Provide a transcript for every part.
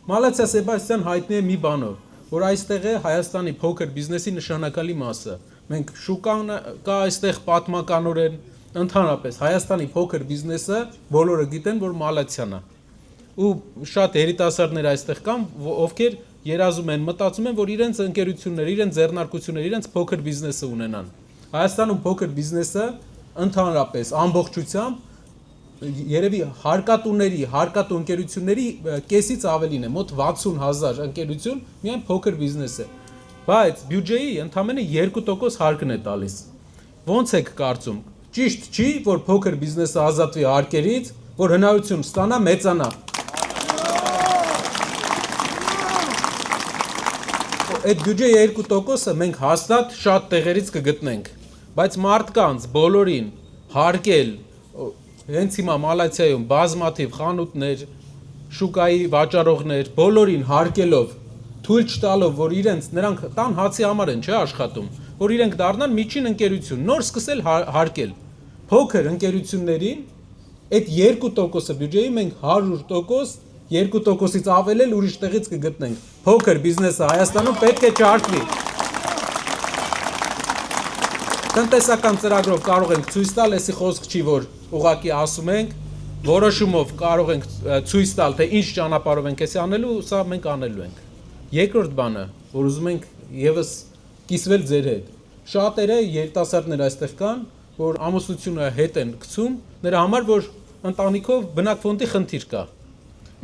Մալացիա Սեբաստիան հայտնի է մի բանով, որ այստեղ է Հայաստանի փոքր բիզնեսի նշանակալի մասը։ Մենք շուկան կա այստեղ պատմականորեն, ընդհանրապես Հայաստանի փոքր բիզնեսը բոլորը գիտեն, որ Մալացիան է։ Ու շատ երիտասարդներ այստեղ կան, ովքեր երազում են, մտածում են, որ իրենց ընկերությունները, իրենց ձեռնարկությունները, իրենց փոքր բիզնեսը ունենան։ Հայաստանում փոքր բիզնեսը ընդհանրապես ամբողջությամբ երևի հարկատուների, հարկատու ընկերությունների կեսից ավելին է, մոտ 60,000 ընկերություն միայն փոքր բիզնես է, բայց բյուջեի ընդամենը 2% հարկն է տալիս։ Ոնց եք կարծում, ճիշտ չի, որ փոքր բիզնեսը ազատվի հարկերից, որ հնարավորություն ստանա մեծանա։ Այդ բյուջեի 2%-ը մենք հաստատ շատ տեղերից կգտնենք, բայց մարդկանց բոլորին հարկել հենց հիմա Մալացիայում բազմաթիվ խանութներ, շուկայի վաճառողներ, բոլորին հարկելով, թույլ չտալով, որ նրանք տան հացի համար են, չէ, աշխատում, որ իրենք դառնան միջին ընկերություն, նոր սկսել հարկել։ Փոքր ընկերություններին այդ 2%-ը բյուջեի մենք 100%, 2%-ից ավել էլ ուրիշ տեղից կգտնենք։ Փոքր բիզնեսը Հայաստանում պետք է չարթվի։ Տնտեսական ծրագրով կարող ենք ցույց տալ, էսի խոսք չի, որ ուղղակի ասում ենք, որոշումով կարող ենք ցույց տալ, թե ինչ ճանապարհով ենք էսի անելու, սա մենք անելու ենք։ Երկրորդ բանը, որ ուզում ենք եւս կիսվել ձեր հետ։ Շատերը երիտասարդներ այստեղ կան, որ ամուսնությունը հետ են գցում, նրա համար, որ ընտանիքով բնակֆոնդի խնդիր կա։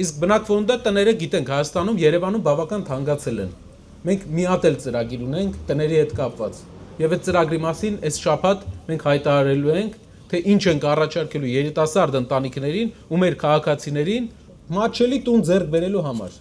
Իսկ բնակֆոնդը տները գիտենք Հայաստանում, Երևանում բավական թանկացել են։ Մենք մի հատ էլ ծրագիր ունենք տների հետ կապված։ Եվ այդ ծրագրի մասին այս շաբաթ մենք հայտարարելու ենք, թե ինչ ենք առաջարկելու երիտասարդ ընտանիքներին ու մեր քաղաքացիներին մատչելի տուն ձեռք բերելու համար։